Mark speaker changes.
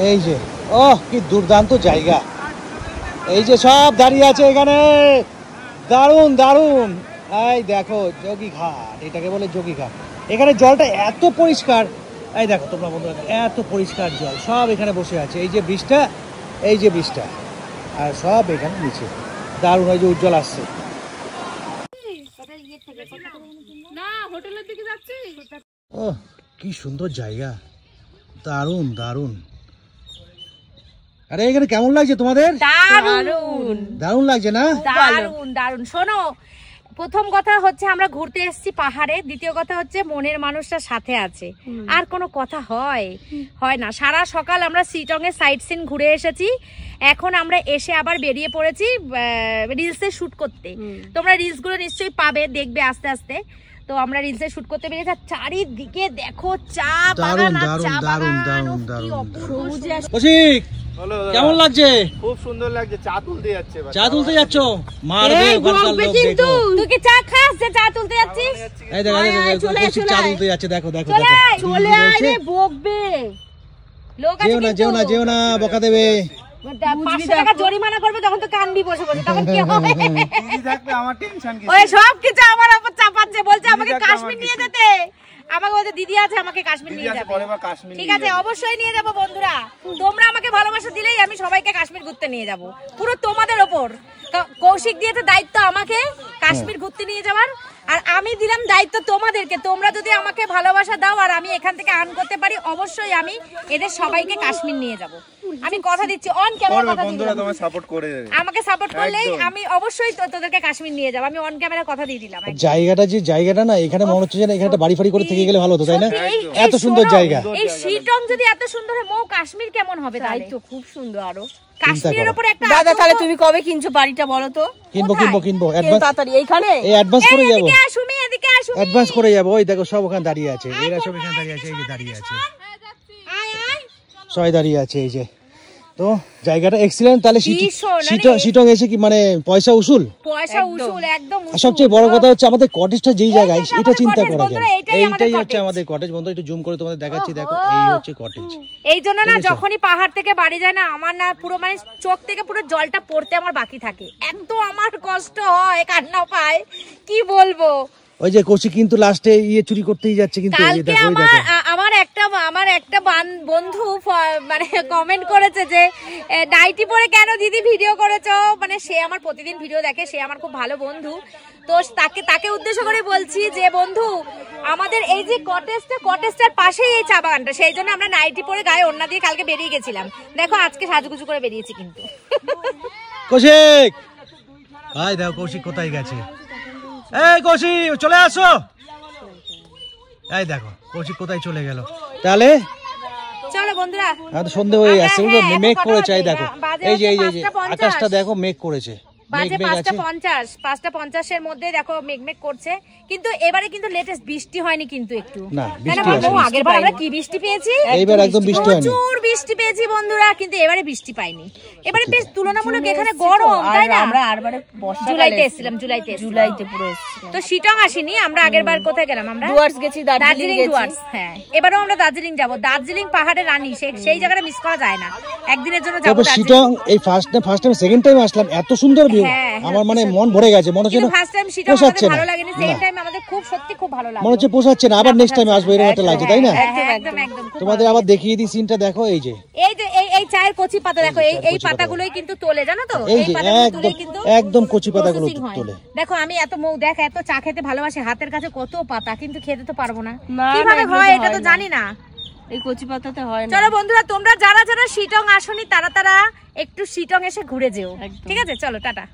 Speaker 1: এই যে কি দুর্দান্ত জায়গা, এই যে সব দাঁড়িয়ে আছে এখানে, দারুণ দারুণ। এই দেখো যোগীঘাট, এটাকে বলে যোগীঘাট। এখানে জলটা এত পরিষ্কার, এই দেখো তোমরা বন্ধুরা, এত পরিষ্কার জল, সব এখানে বসে আছে। এই যে ব্রিজটা, এই যে ব্রিজটা, আর সব এখানে নিচে দারুণ, ওই যে উজ্জ্বল আসছে। কি সুন্দর জায়গা, দারুণ দারুণ। আরে এখানে কেমন লাগছে তোমাদের?
Speaker 2: দারুণ
Speaker 1: দারুণ লাগছে না?
Speaker 2: দারুণ দারুণ। শোনো, প্রথম কথা হচ্ছে আমরা ঘুরতে এসেছি পাহাড়ে, দ্বিতীয় কথা হচ্ছে মনের মানুষটা সাথে আছে, আর কোনো কথা হয় না। সারা সকাল আমরা শিলং এর সাইট সিন ঘুরে এসেছি, এখন আমরা এসে আবার বেরিয়ে পড়েছি রিলসে শুট করতে। তোমরা রিলস গুলো নিশ্চয়ই পাবে, দেখবে আস্তে আস্তে। তো আমরা রিলসে শুট করতে বেরিয়েছি, চারিদিকে দেখো চা বাগান, চা বাগান, কি অপূর্ব।
Speaker 1: কৌশিক কেমন লাগছে?
Speaker 3: খুব সুন্দর লাগছে। চা তুলতে যাচ্ছে।
Speaker 1: চা তুলতে যাচ্ছ? মারবে
Speaker 2: কিন্তু তুই কি চা খাস যে চা তুলতে যাচ্ছিস?
Speaker 1: এই দেখো কৌশিক চা তুলতে যাচ্ছে, দেখো দেখো
Speaker 2: চলে আয় রে, বকবে লোক আছে।
Speaker 1: যেও না বকা দেবে।
Speaker 2: 500 টাকা জরিমানা করবে, তখন তো কানবি বসে বসে, তখন কি হবে?
Speaker 3: দিদি থাকবে আমার টেনশন কি?
Speaker 2: ওই সব কিছু আমার উপর চাপাচ্ছে, বলছে আমাকে কাশ্মীর নিয়ে যেতে। আমাকে বলতে দিদি আছে, আমাকে কাশ্মীর নিয়ে যাবে। ঠিক আছে, অবশ্যই নিয়ে যাবো বন্ধুরা। তোমরা আমাকে ভালোবাসা দিলেই আমি সবাইকে কাশ্মীর ঘুরতে নিয়ে যাব, পুরো তোমাদের ওপর। কৌশিক দিয়েছে দায়িত্ব আমাকে কাশ্মীর ঘুরতে নিয়ে যাওয়ার, আর আমি দিলাম দায়িত্ব তোমাদেরকে। তোমরা যদি আমাকে ভালোবাসা দাও আর আমি এখান থেকে আর্ন করতে পারি, অবশ্যই আমি এদের সবাইকে কাশ্মীর নিয়ে যাব। আমি কথা দিচ্ছি, অন ক্যামেরা কথা দিলাম,
Speaker 3: তোমাকে সাপোর্ট করে দেবে।
Speaker 2: আমাকে সাপোর্ট করলেই আমি অবশ্যই তোদেরকে কাশ্মীর নিয়ে যাব। আমি অন ক্যামেরা কথা দিয়ে দিলাম।
Speaker 1: জায়গাটা না, এখানে মনে হচ্ছে যে এখানে একটা বাড়ি ফাড়ি করে থেকে গেলে ভালো হতো, তাই না? এত সুন্দর জায়গা।
Speaker 2: এই শিলং যদি এত সুন্দর হয়, মৌ কাশ্মীর কেমন হবে? তাই তো, খুব সুন্দর। আরো কাশ্মীরের উপরে একটা
Speaker 4: দাদা, তাহলে তুমি কবে কিনছো বাড়িটা বলো তো?
Speaker 1: কিনবো অ্যাডভান্স,
Speaker 4: তাড়াতাড়ি এইখানে
Speaker 1: অ্যাডভান্স করে যাব।
Speaker 2: এদিকে আসুমি, এদিকে আসুমি,
Speaker 1: অ্যাডভান্স করে যাব। ওই দেখো সব ওখানে দাঁড়িয়ে আছে, এরা সব এখানে দাঁড়িয়ে আছে, এই যে দাঁড়িয়ে আছে, সবাই দাঁড়িয়ে আছে। এই যে তো জায়গাটা এক্সিলেন্ট। তাহলে শিলং এসে কি মানে পয়সা উসুল
Speaker 2: একদম।
Speaker 1: সবচেয়ে বড় কথা হচ্ছে আমাদের কটেজটা যেই জায়গায়, এটা চিন্তা করা যায়। এইটাই হচ্ছে আমাদের কটেজ। বন্ধুরা একটু জুম করে তোমাদের দেখাচ্ছি, দেখো এই হচ্ছে কটেজ।
Speaker 2: এই জন্য না, যখনই পাহাড় থেকে বাড়ি যায় না, আমার না পুরো মানে চোখ থেকে পুরো জলটা পড়তে আমার বাকি থাকে, এত আমার কষ্ট হয়, কান্না পায়, কি বলবো।
Speaker 1: ওই যে কৌশিক কিন্তু লাস্টে চুরি করতেই যাচ্ছে, কিন্তু
Speaker 2: আমার একটা বন্ধু মানে কমেন্ট করেছে যে নাইটি পরে কেন দিদি ভিডিও করেছো। মানে সে আমার প্রতিদিন ভিডিও দেখে, সে আমার খুব ভালো বন্ধু। তো তাকে উদ্দেশ্য করে বলছি যে বন্ধু, আমাদের এই যে কটেজটার পাশেই এই চা বাগানটা, সেই জন্য আমরা নাইটি পরে গায়ে ওড়না দিয়ে কালকে বেরিয়ে গেছিলাম। দেখো আজকে সাজুগুজু করে বেরিয়েছি কিন্তু।
Speaker 1: কৌশিক ভাই দেখো কৌশিক কোথায় গেছে। এই কৌশিক চলে আসো। এই দেখো কৌশিক কোথায় চলে গেল। তাহলে
Speaker 2: চলো বন্ধুরা,
Speaker 1: সন্ধ্যে হয়ে আসছে, মেঘ করেছে। এই দেখো এই যে আকাশটা দেখো মেঘ করেছে।
Speaker 2: বাজে 5:50 এর মধ্যে দেখো মেঘমেঘ করছে, কিন্তু এবারে কিন্তু লেটেস্ট বৃষ্টি হয়নি কিন্তু একটু। আগের বার আমরা কি বৃষ্টি পেয়েছি,
Speaker 1: এইবার একদম বৃষ্টি হয়নি,
Speaker 2: প্রচুর বৃষ্টি পেয়েছি বন্ধুরা, কিন্তু এবারে বৃষ্টি পাইনি। এবারে বেশ তুলনামূলক এখানে গরম, তাই না?
Speaker 4: আমরা আরবারে
Speaker 2: জুলাইতে এসেছিলাম, জুলাইতে পুরো এসেছিলাম। তো শিলং আসিনি আমরা, আগের বার কোথায় গেলাম আমরা?
Speaker 4: ডুয়ার্স গেছি, দার্জিলিং
Speaker 2: ডুয়ার্স। হ্যাঁ, এবারেও আমরা দার্জিলিং যাব। দার্জিলিং পাহাড়ের রানী, সেই জায়গাটা মিস করা যায় না, একদিনের জন্য যাব।
Speaker 1: শিলং এই ফার্স্ট টাইম সেকেন্ড টাইম আসলাম, এত সুন্দর ভিউ, আমার মানে মন ভরে গেছে। মনে হচ্ছে
Speaker 2: ফার্স্ট টাইম শিলং আমাদের ভালো লাগেনি, সেকেন্ড টাইম আমাদের খুব সত্যি খুব ভালো লাগলো।
Speaker 1: মনে হচ্ছে পোষাচ্ছে না, আবার নেক্সট টাইম আসবো এরকম একটা লাগছে, তাই না?
Speaker 2: একদম একদম।
Speaker 1: তোমাদের আবার দেখিয়ে দিই সিনটা, দেখো এই যে
Speaker 2: এই চায়ের কচি পাতা দেখো, এই পাতাগুলোই কিন্তু তোলে, জানো তো?
Speaker 1: এই পাতাগুলো তুলে কিন্তু একদম কচি পাতাগুলো তোলে।
Speaker 2: দেখো আমি এত এত চা খেতে ভালোবাসি, হাতের কাছে কত পাতা, কিন্তু খেতে তো পারবো না, কিভাবে হয় এটা তো জানি না,
Speaker 4: এই কচি পাতাতে হয় না।
Speaker 2: চলো বন্ধুরা, তোমরা যারা শিলং আসনি তারা একটু শিলং এসে ঘুরে যেও, ঠিক আছে? চলো টাটা।